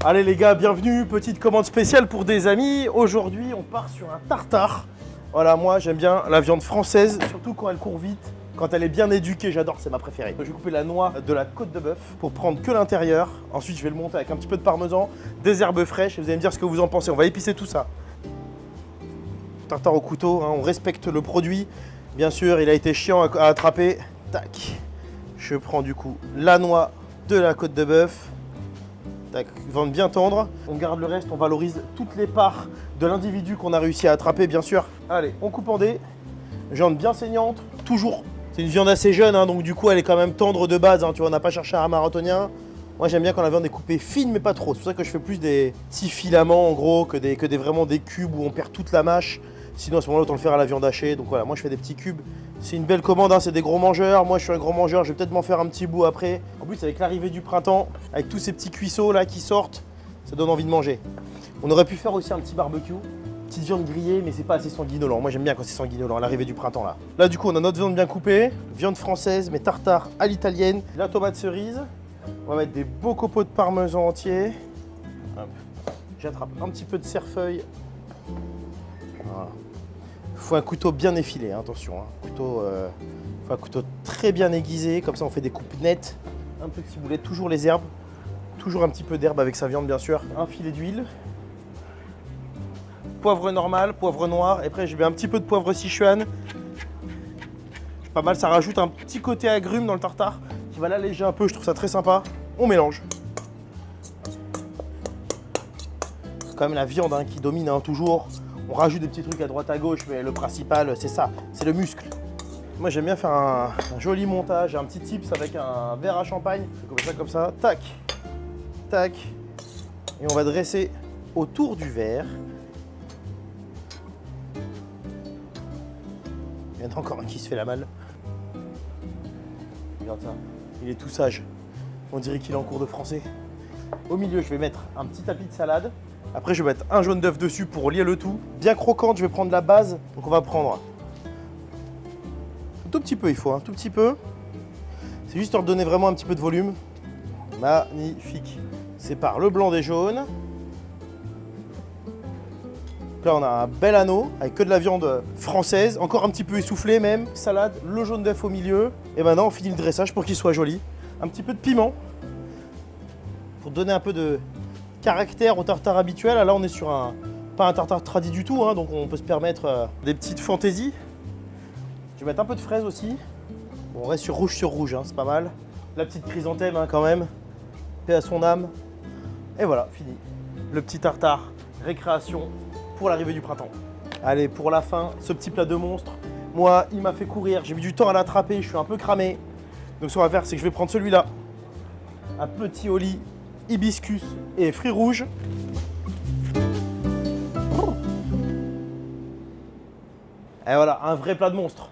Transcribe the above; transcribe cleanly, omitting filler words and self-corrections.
Allez les gars, bienvenue, petite commande spéciale pour des amis. Aujourd'hui, on part sur un tartare. Voilà, moi j'aime bien la viande française, surtout quand elle court vite, quand elle est bien éduquée, j'adore, c'est ma préférée. Je vais couper la noix de la côte de bœuf pour prendre que l'intérieur. Ensuite, je vais le monter avec un petit peu de parmesan, des herbes fraîches et vous allez me dire ce que vous en pensez. On va épicer tout ça. Tartare au couteau, hein, on respecte le produit. Bien sûr, il a été chiant à attraper. Tac. Je prends du coup la noix de la côte de bœuf. Tac, viande bien tendre. On garde le reste, on valorise toutes les parts de l'individu qu'on a réussi à attraper, bien sûr. Allez, on coupe en dés. Viande bien saignante, toujours. C'est une viande assez jeune, hein, donc du coup, elle est quand même tendre de base. Hein, tu vois, on n'a pas cherché un marathonien. Moi, j'aime bien quand la viande est coupée fine, mais pas trop. C'est pour ça que je fais plus des petits filaments, en gros, que vraiment des cubes où on perd toute la mâche. Sinon, à ce moment-là, autant le faire à la viande hachée. Donc voilà, moi, je fais des petits cubes. C'est une belle commande, hein, c'est des gros mangeurs. Moi, je suis un gros mangeur. Je vais peut-être m'en faire un petit bout après. En plus, avec l'arrivée du printemps, avec tous ces petits cuisseaux là qui sortent, ça donne envie de manger. On aurait pu faire aussi un petit barbecue. Petite viande grillée, mais c'est pas assez sanguinolent. Moi, j'aime bien quand c'est sanguinolent, à l'arrivée du printemps là. Là, du coup, on a notre viande bien coupée. Viande française, mais tartare à l'italienne. La tomate cerise. On va mettre des beaux copeaux de parmesan entier. J'attrape un petit peu de cerfeuil. Voilà. Faut un couteau bien effilé, hein, attention. Hein. Faut un couteau très bien aiguisé, comme ça on fait des coupes nettes. Un petit boulet, toujours les herbes. Toujours un petit peu d'herbe avec sa viande, bien sûr. Un filet d'huile. Poivre normal, poivre noir. Et après, je mets un petit peu de poivre Sichuan. Pas mal, ça rajoute un petit côté agrume dans le tartare qui va l'alléger un peu. Je trouve ça très sympa. On mélange. C'est quand même la viande hein, qui domine hein, toujours. On rajoute des petits trucs à droite à gauche, mais le principal, c'est ça, c'est le muscle. Moi, j'aime bien faire un joli montage, un petit tips avec un verre à champagne. Comme ça, tac, tac. Et on va dresser autour du verre. Il y en a encore un qui se fait la malle. Regarde ça, il est tout sage. On dirait qu'il est en cours de français. Au milieu, je vais mettre un petit tapis de salade. Après, je vais mettre un jaune d'œuf dessus pour lier le tout. Bien croquante, je vais prendre la base. Donc, on va prendre un tout petit peu, il faut un tout petit peu. C'est juste pour donner vraiment un petit peu de volume. Magnifique. Sépare le blanc des jaunes. Là, on a un bel anneau avec que de la viande française, encore un petit peu essoufflée même. Salade, le jaune d'œuf au milieu. Et maintenant, on finit le dressage pour qu'il soit joli. Un petit peu de piment pour donner un peu de caractère au tartare habituel. Là, on est sur pas un tartare tradi du tout, hein, donc on peut se permettre des petites fantaisies. Je vais mettre un peu de fraise aussi. Bon, on reste sur rouge, hein, c'est pas mal. La petite chrysanthème hein, quand même. Paix à son âme. Et voilà, fini. Le petit tartare récréation pour l'arrivée du printemps. Allez, pour la fin, ce petit plat de monstre. Moi, il m'a fait courir. J'ai mis du temps à l'attraper. Je suis un peu cramé. Donc, ce qu'on va faire, c'est que je vais prendre celui-là. Un petit au lit. Hibiscus et fruits rouges. Et voilà, un vrai plat de monstre.